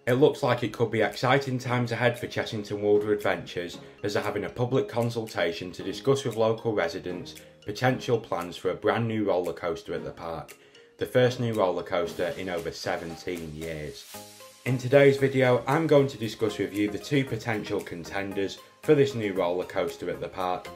It looks like it could be exciting times ahead for Chessington World of Adventures, as they're having a public consultation to discuss with local residents potential plans for a brand new roller coaster at the park, the first new roller coaster in over 17 years. In today's video, I'm going to discuss with you the two potential contenders for this new roller coaster at the park,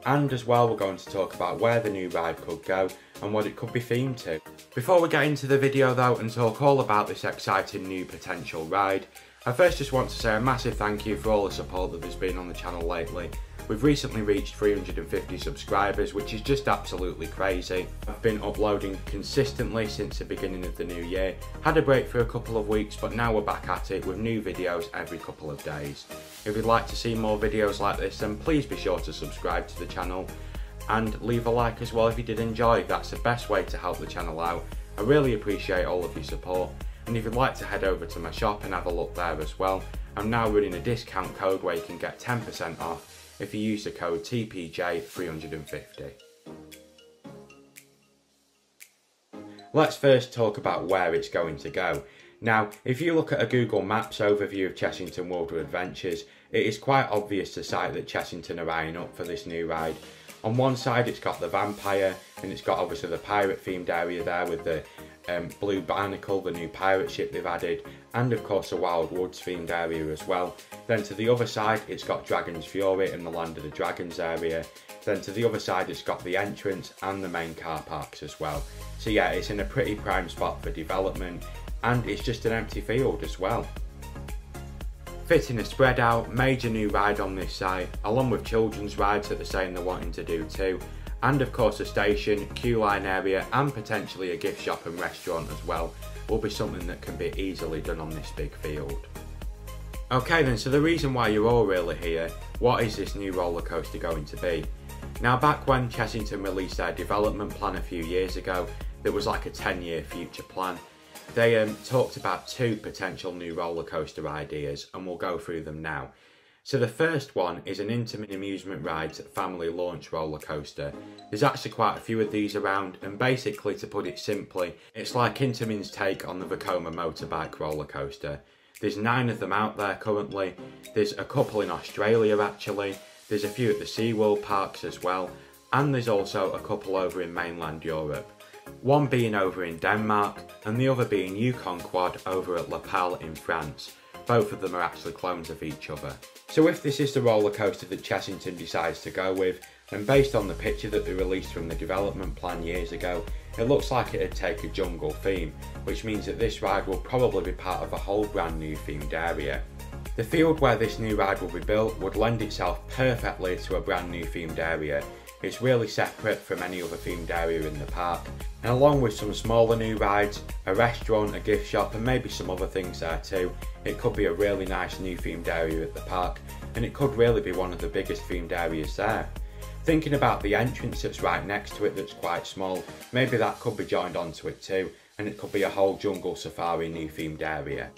and as well we're going to talk about where the new ride could go and what it could be themed to. Before we get into the video though and talk all about this exciting new potential ride, I first just want to say a massive thank you for all the support that there's been on the channel lately. We've recently reached 350 subscribers, which is just absolutely crazy. I've been uploading consistently since the beginning of the new year, had a break for a couple of weeks, but now we're back at it with new videos every couple of days. If you'd like to see more videos like this, then please be sure to subscribe to the channel and leave a like as well if you did enjoy. That's the best way to help the channel out. I really appreciate all of your support, and if you'd like to head over to my shop and have a look there as well, I'm now running a discount code where you can get 10% off if you use the code TPJ350. Let's first talk about where it's going to go. Now, if you look at a Google Maps overview of Chessington World of Adventures, it is quite obvious the site that Chessington are eyeing up for this new ride. On one side it's got the vampire, and it's got obviously the pirate themed area there with the Blue Barnacle, the new pirate ship they've added, and of course the Wild Woods themed area as well. Then to the other side it's got Dragon's Fury and the Land of the Dragons area. Then to the other side it's got the entrance and the main car parks as well. So yeah, it's in a pretty prime spot for development, and it's just an empty field as well. Fitting a spread out, major new ride on this site, along with children's rides that they're saying they're wanting to do too, and of course a station, queue line area, and potentially a gift shop and restaurant as well, will be something that can be easily done on this big field. Okay then, so the reason why you're all really here, what is this new roller coaster going to be? Now, back when Chessington released their development plan a few years ago, there was like a 10-year future plan. They talked about two potential new roller coaster ideas, and we'll go through them now. So the first one is an Intamin Amusement Rides family launch roller coaster. There's actually quite a few of these around, and basically, to put it simply, it's like Intamin's take on the Vekoma motorbike roller coaster. There's 9 of them out there currently. There's a couple in Australia actually. There's a few at the SeaWorld parks as well, and there's also a couple over in mainland Europe. One being over in Denmark, and the other being Yukon Quad over at La Pelle in France. Both of them are actually clones of each other. So if this is the roller coaster that Chessington decides to go with, then based on the picture that they released from the development plan years ago, it looks like it'd take a jungle theme, which means that this ride will probably be part of a whole brand new themed area. The field where this new ride will be built would lend itself perfectly to a brand new themed area. It's really separate from any other themed area in the park, and along with some smaller new rides, a restaurant, a gift shop, and maybe some other things there too, it could be a really nice new themed area at the park, and it could really be one of the biggest themed areas there. Thinking about the entrance that's right next to it that's quite small, maybe that could be joined onto it too, and it could be a whole jungle safari new themed area.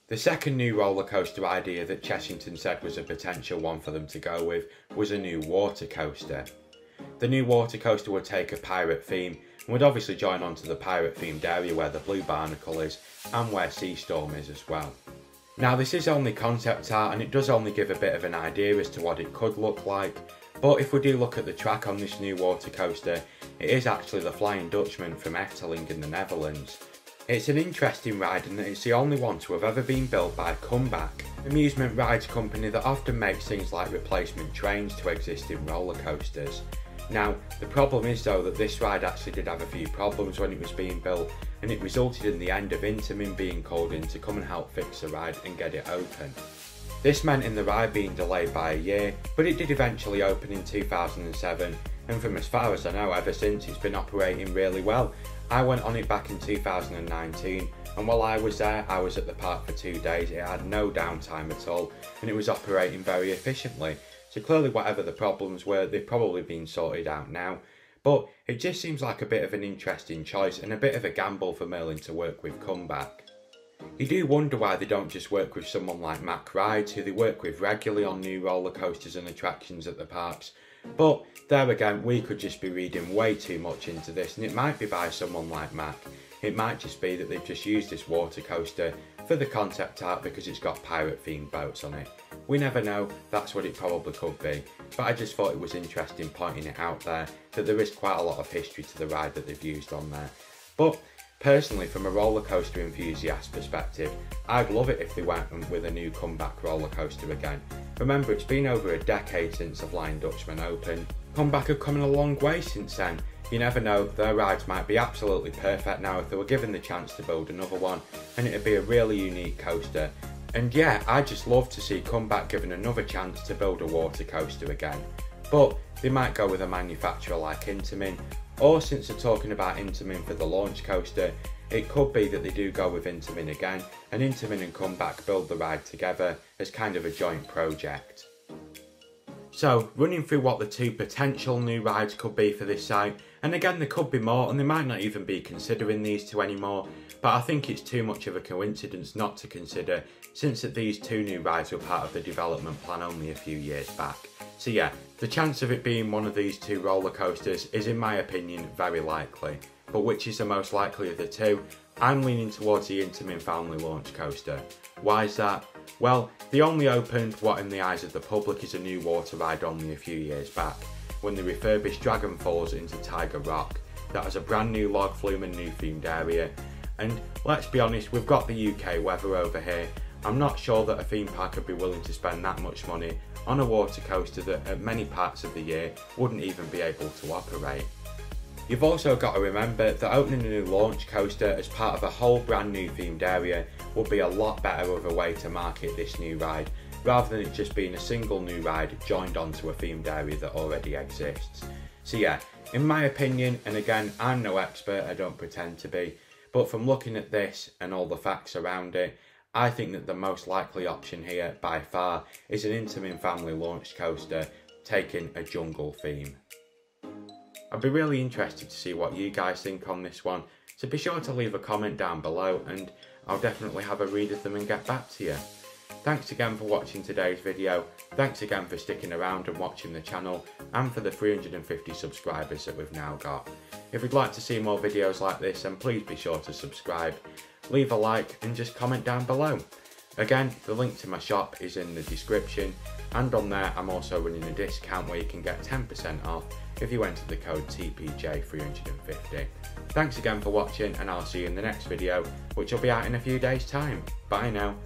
The second new roller coaster idea that Chessington said was a potential one for them to go with was a new water coaster. The new water coaster would take a pirate theme and would obviously join onto the pirate themed area where the Blue Barnacle is and where Seastorm is as well. Now, this is only concept art and it does only give a bit of an idea as to what it could look like, but if we do look at the track on this new water coaster, it is actually the Flying Dutchman from Efteling in the Netherlands. It's an interesting ride in that it's the only one to have ever been built by Comeback, an amusement rides company that often makes things like replacement trains to existing roller coasters. Now, the problem is though that this ride actually did have a few problems when it was being built, and it resulted in the end of Intamin being called in to come and help fix the ride and get it open. This meant in the ride being delayed by a year, but it did eventually open in 2007, and from as far as I know, ever since it's been operating really well. I went on it back in 2019, and while I was there, I was at the park for 2 days. It had no downtime at all, and it was operating very efficiently. So clearly whatever the problems were, they've probably been sorted out now. But it just seems like a bit of an interesting choice and a bit of a gamble for Merlin to work with Comeback. You do wonder why they don't just work with someone like Mack Rides, who they work with regularly on new roller coasters and attractions at the parks. But there again, we could just be reading way too much into this, and it might be by someone like Mack. it might just be that they've just used this water coaster for the concept art because it's got pirate themed boats on it. We never know, that's what it probably could be, but I just thought it was interesting pointing it out there that there is quite a lot of history to the ride that they've used on there. But personally, from a roller coaster enthusiast perspective, I'd love it if they went with a new comeback roller coaster again. Remember, it's been over a decade since the Flying Dutchman opened. Comeback have come a long way since then. You never know, their rides might be absolutely perfect now if they were given the chance to build another one, and it'd be a really unique coaster. And yeah, I'd just love to see Comeback given another chance to build a water coaster again. But they might go with a manufacturer like Intamin, or since they're talking about Intamin for the launch coaster, it could be that they do go with Intamin again, and Intamin and Comeback build the ride together as kind of a joint project. So, running through what the two potential new rides could be for this site, and again there could be more and they might not even be considering these two anymore, but I think it's too much of a coincidence not to consider since that these two new rides were part of the development plan only a few years back. So yeah, the chance of it being one of these two roller coasters is in my opinion very likely, but which is the most likely of the two? I'm leaning towards the Intamin family launch coaster. Why is that? Well, they only opened what in the eyes of the public is a new water ride only a few years back, when they refurbished Dragon Falls into Tiger Rock. That has a brand new log flume and new themed area, and let's be honest, we've got the UK weather over here. I'm not sure that a theme park would be willing to spend that much money on a water coaster that at many parts of the year wouldn't even be able to operate. You've also got to remember that opening a new launch coaster as part of a whole brand new themed area would be a lot better of a way to market this new ride, rather than it just being a single new ride joined onto a themed area that already exists. So yeah, in my opinion, and again I'm no expert, I don't pretend to be, but from looking at this and all the facts around it, I think that the most likely option here by far is an Intamin family launch coaster taking a jungle theme. I'd be really interested to see what you guys think on this one, so be sure to leave a comment down below and I'll definitely have a read of them and get back to you. Thanks again for watching today's video, thanks again for sticking around and watching the channel, and for the 350 subscribers that we've now got. If you'd like to see more videos like this, then please be sure to subscribe, leave a like and just comment down below. Again, the link to my shop is in the description, and on there I'm also running a discount where you can get 10% off if you enter the code TPJ350. Thanks again for watching, and I'll see you in the next video, which will be out in a few days' time. Bye now.